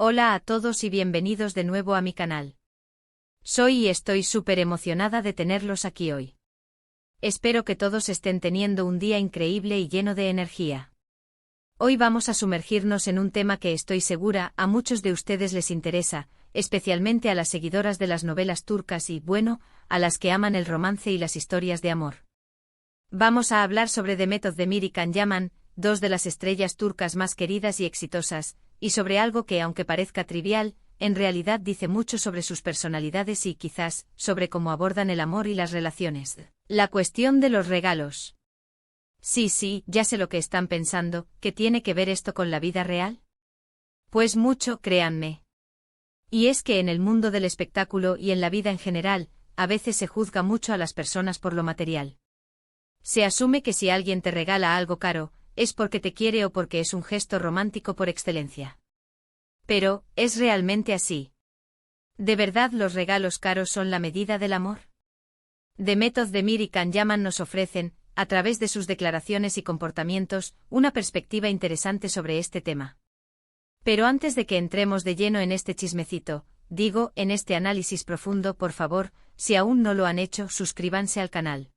Hola a todos y bienvenidos de nuevo a mi canal. Soy y estoy súper emocionada de tenerlos aquí hoy. Espero que todos estén teniendo un día increíble y lleno de energía. Hoy vamos a sumergirnos en un tema que estoy segura a muchos de ustedes les interesa, especialmente a las seguidoras de las novelas turcas y, bueno, a las que aman el romance y las historias de amor. Vamos a hablar sobre Demet Özdemir y Can Yaman, dos de las estrellas turcas más queridas y exitosas, y sobre algo que, aunque parezca trivial, en realidad dice mucho sobre sus personalidades y quizás sobre cómo abordan el amor y las relaciones. La cuestión de los regalos. Sí, ya sé lo que están pensando, ¿qué tiene que ver esto con la vida real? Pues mucho, créanme. Y es que en el mundo del espectáculo y en la vida en general, a veces se juzga mucho a las personas por lo material. Se asume que si alguien te regala algo caro, es porque te quiere o porque es un gesto romántico por excelencia. Pero, ¿es realmente así? ¿De verdad los regalos caros son la medida del amor? Demet Özdemir y Can Yaman nos ofrecen, a través de sus declaraciones y comportamientos, una perspectiva interesante sobre este tema. Pero antes de que entremos de lleno en este chismecito, en este análisis profundo, por favor, si aún no lo han hecho, suscríbanse al canal.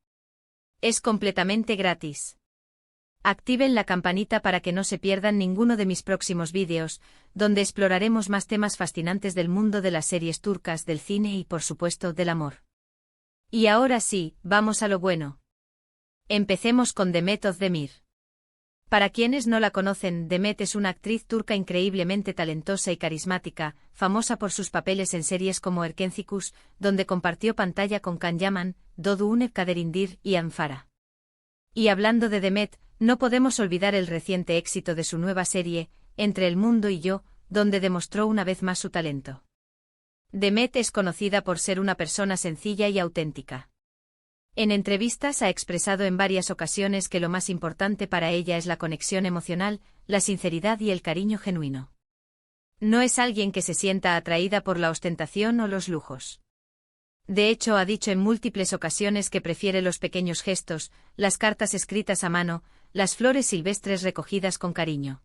Es completamente gratis. Activen la campanita para que no se pierdan ninguno de mis próximos vídeos, donde exploraremos más temas fascinantes del mundo de las series turcas, del cine y, por supuesto, del amor. Y ahora sí, vamos a lo bueno. Empecemos con Demet Özdemir. Para quienes no la conocen, Demet es una actriz turca increíblemente talentosa y carismática, famosa por sus papeles en series como Erkencikus, donde compartió pantalla con Can Yaman, Doğu Kaderindir y Anfara. Y hablando de Demet, no podemos olvidar el reciente éxito de su nueva serie, Entre el mundo y yo, donde demostró una vez más su talento. Demet es conocida por ser una persona sencilla y auténtica. En entrevistas ha expresado en varias ocasiones que lo más importante para ella es la conexión emocional, la sinceridad y el cariño genuino. No es alguien que se sienta atraída por la ostentación o los lujos. De hecho, ha dicho en múltiples ocasiones que prefiere los pequeños gestos, las cartas escritas a mano, las flores silvestres recogidas con cariño.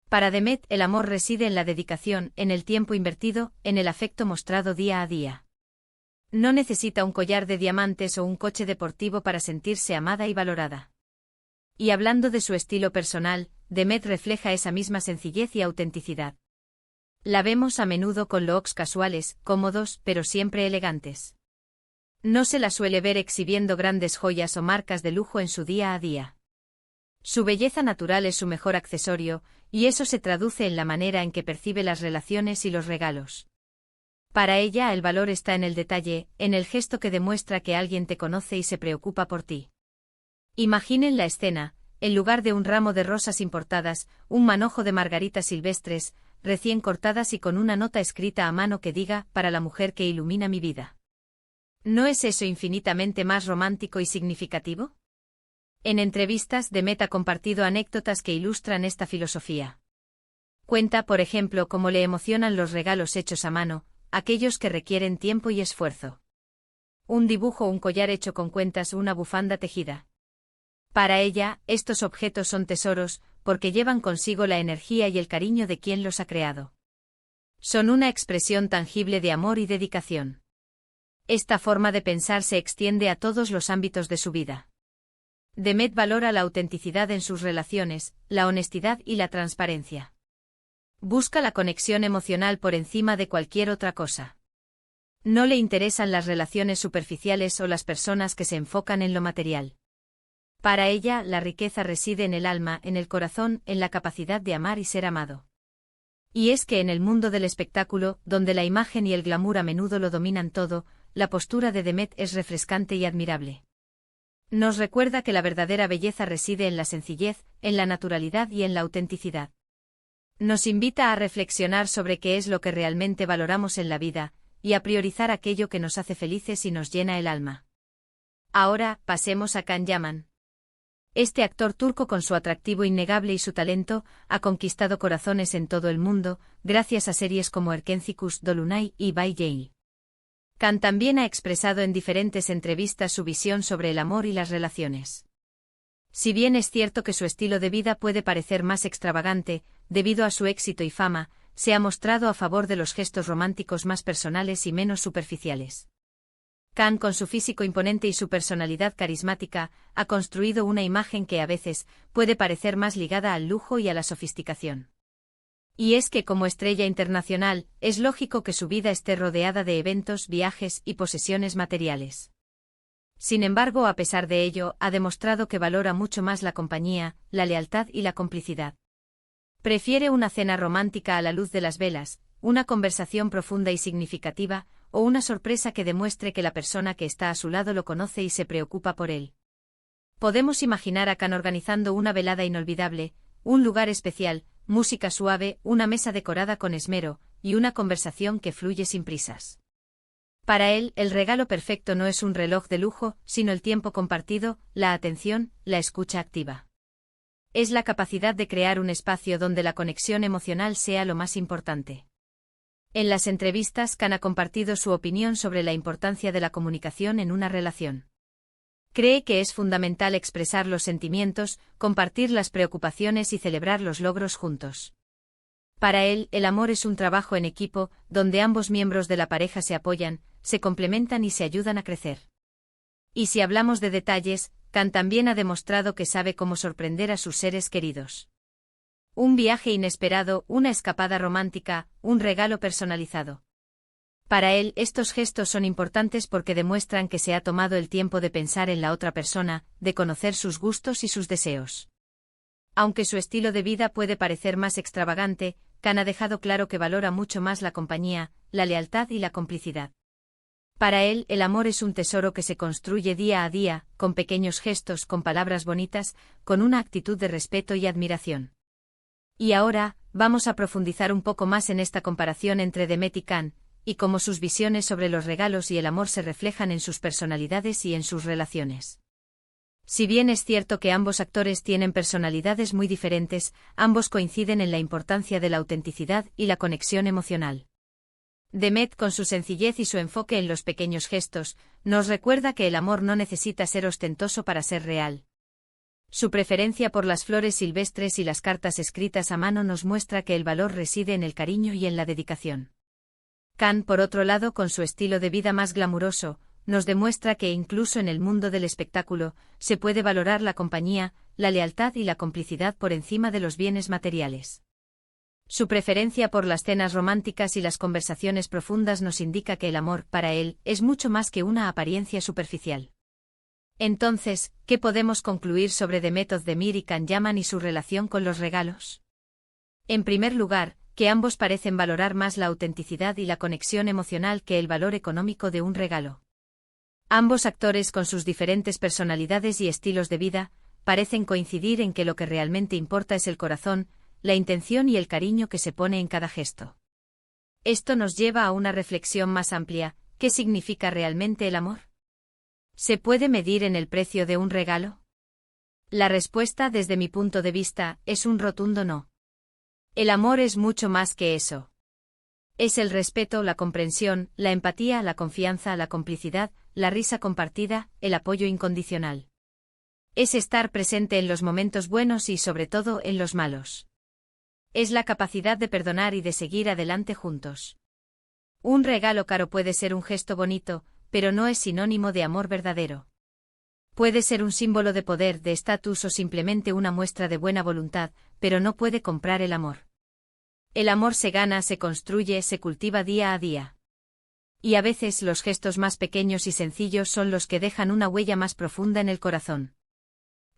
Para Demet, el amor reside en la dedicación, en el tiempo invertido, en el afecto mostrado día a día. No necesita un collar de diamantes o un coche deportivo para sentirse amada y valorada. Y hablando de su estilo personal, Demet refleja esa misma sencillez y autenticidad. La vemos a menudo con looks casuales, cómodos, pero siempre elegantes. No se la suele ver exhibiendo grandes joyas o marcas de lujo en su día a día. Su belleza natural es su mejor accesorio, y eso se traduce en la manera en que percibe las relaciones y los regalos. Para ella el valor está en el detalle, en el gesto que demuestra que alguien te conoce y se preocupa por ti. Imaginen la escena, en lugar de un ramo de rosas importadas, un manojo de margaritas silvestres, recién cortadas y con una nota escrita a mano que diga, para la mujer que ilumina mi vida. ¿No es eso infinitamente más romántico y significativo? En entrevistas, Demet ha compartido anécdotas que ilustran esta filosofía. Cuenta, por ejemplo, cómo le emocionan los regalos hechos a mano, aquellos que requieren tiempo y esfuerzo. Un dibujo, un collar hecho con cuentas o una bufanda tejida. Para ella, estos objetos son tesoros, porque llevan consigo la energía y el cariño de quien los ha creado. Son una expresión tangible de amor y dedicación. Esta forma de pensar se extiende a todos los ámbitos de su vida. Demet valora la autenticidad en sus relaciones, la honestidad y la transparencia. Busca la conexión emocional por encima de cualquier otra cosa. No le interesan las relaciones superficiales o las personas que se enfocan en lo material. Para ella, la riqueza reside en el alma, en el corazón, en la capacidad de amar y ser amado. Y es que en el mundo del espectáculo, donde la imagen y el glamour a menudo lo dominan todo, la postura de Demet es refrescante y admirable. Nos recuerda que la verdadera belleza reside en la sencillez, en la naturalidad y en la autenticidad. Nos invita a reflexionar sobre qué es lo que realmente valoramos en la vida, y a priorizar aquello que nos hace felices y nos llena el alma. Ahora, pasemos a Can Yaman. Este actor turco, con su atractivo innegable y su talento, ha conquistado corazones en todo el mundo, gracias a series como Erkencikus, Dolunay y Bay Jail. Can también ha expresado en diferentes entrevistas su visión sobre el amor y las relaciones. Si bien es cierto que su estilo de vida puede parecer más extravagante, debido a su éxito y fama, se ha mostrado a favor de los gestos románticos más personales y menos superficiales. Khan, con su físico imponente y su personalidad carismática, ha construido una imagen que a veces puede parecer más ligada al lujo y a la sofisticación. Y es que como estrella internacional, es lógico que su vida esté rodeada de eventos, viajes y posesiones materiales. Sin embargo, a pesar de ello, ha demostrado que valora mucho más la compañía, la lealtad y la complicidad. Prefiere una cena romántica a la luz de las velas, una conversación profunda y significativa, o una sorpresa que demuestre que la persona que está a su lado lo conoce y se preocupa por él. Podemos imaginar a Khan organizando una velada inolvidable, un lugar especial, música suave, una mesa decorada con esmero, y una conversación que fluye sin prisas. Para él, el regalo perfecto no es un reloj de lujo, sino el tiempo compartido, la atención, la escucha activa. Es la capacidad de crear un espacio donde la conexión emocional sea lo más importante. En las entrevistas, Khan ha compartido su opinión sobre la importancia de la comunicación en una relación. Cree que es fundamental expresar los sentimientos, compartir las preocupaciones y celebrar los logros juntos. Para él, el amor es un trabajo en equipo, donde ambos miembros de la pareja se apoyan, se complementan y se ayudan a crecer. Y si hablamos de detalles, Khan también ha demostrado que sabe cómo sorprender a sus seres queridos. Un viaje inesperado, una escapada romántica, un regalo personalizado. Para él, estos gestos son importantes porque demuestran que se ha tomado el tiempo de pensar en la otra persona, de conocer sus gustos y sus deseos. Aunque su estilo de vida puede parecer más extravagante, Khan ha dejado claro que valora mucho más la compañía, la lealtad y la complicidad. Para él, el amor es un tesoro que se construye día a día, con pequeños gestos, con palabras bonitas, con una actitud de respeto y admiración. Y ahora, vamos a profundizar un poco más en esta comparación entre Demet y Khan, y cómo sus visiones sobre los regalos y el amor se reflejan en sus personalidades y en sus relaciones. Si bien es cierto que ambos actores tienen personalidades muy diferentes, ambos coinciden en la importancia de la autenticidad y la conexión emocional. Demet, con su sencillez y su enfoque en los pequeños gestos, nos recuerda que el amor no necesita ser ostentoso para ser real. Su preferencia por las flores silvestres y las cartas escritas a mano nos muestra que el valor reside en el cariño y en la dedicación. Khan, por otro lado, con su estilo de vida más glamuroso, nos demuestra que incluso en el mundo del espectáculo, se puede valorar la compañía, la lealtad y la complicidad por encima de los bienes materiales. Su preferencia por las cenas románticas y las conversaciones profundas nos indica que el amor, para él, es mucho más que una apariencia superficial. Entonces, ¿qué podemos concluir sobre Demet Özdemir y Khan Yaman y su relación con los regalos? En primer lugar, que ambos parecen valorar más la autenticidad y la conexión emocional que el valor económico de un regalo. Ambos actores, con sus diferentes personalidades y estilos de vida, parecen coincidir en que lo que realmente importa es el corazón, la intención y el cariño que se pone en cada gesto. Esto nos lleva a una reflexión más amplia: ¿qué significa realmente el amor? ¿Se puede medir en el precio de un regalo? La respuesta, desde mi punto de vista, es un rotundo no. El amor es mucho más que eso. Es el respeto, la comprensión, la empatía, la confianza, la complicidad, la risa compartida, el apoyo incondicional. Es estar presente en los momentos buenos y sobre todo en los malos. Es la capacidad de perdonar y de seguir adelante juntos. Un regalo caro puede ser un gesto bonito, pero no es sinónimo de amor verdadero. Puede ser un símbolo de poder, de estatus o simplemente una muestra de buena voluntad, pero no puede comprar el amor. El amor se gana, se construye, se cultiva día a día. Y a veces los gestos más pequeños y sencillos son los que dejan una huella más profunda en el corazón.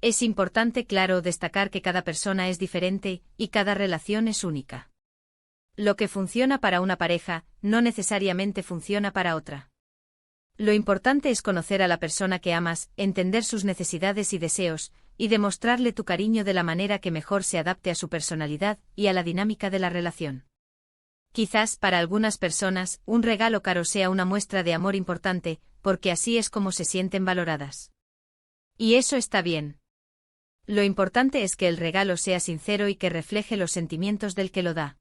Es importante, claro, destacar que cada persona es diferente y cada relación es única. Lo que funciona para una pareja, no necesariamente funciona para otra. Lo importante es conocer a la persona que amas, entender sus necesidades y deseos, y demostrarle tu cariño de la manera que mejor se adapte a su personalidad y a la dinámica de la relación. Quizás, para algunas personas, un regalo caro sea una muestra de amor importante, porque así es como se sienten valoradas. Y eso está bien. Lo importante es que el regalo sea sincero y que refleje los sentimientos del que lo da.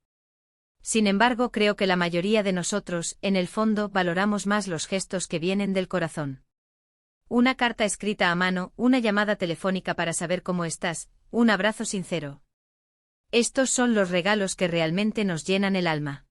Sin embargo, creo que la mayoría de nosotros, en el fondo, valoramos más los gestos que vienen del corazón. Una carta escrita a mano, una llamada telefónica para saber cómo estás, un abrazo sincero. Estos son los regalos que realmente nos llenan el alma.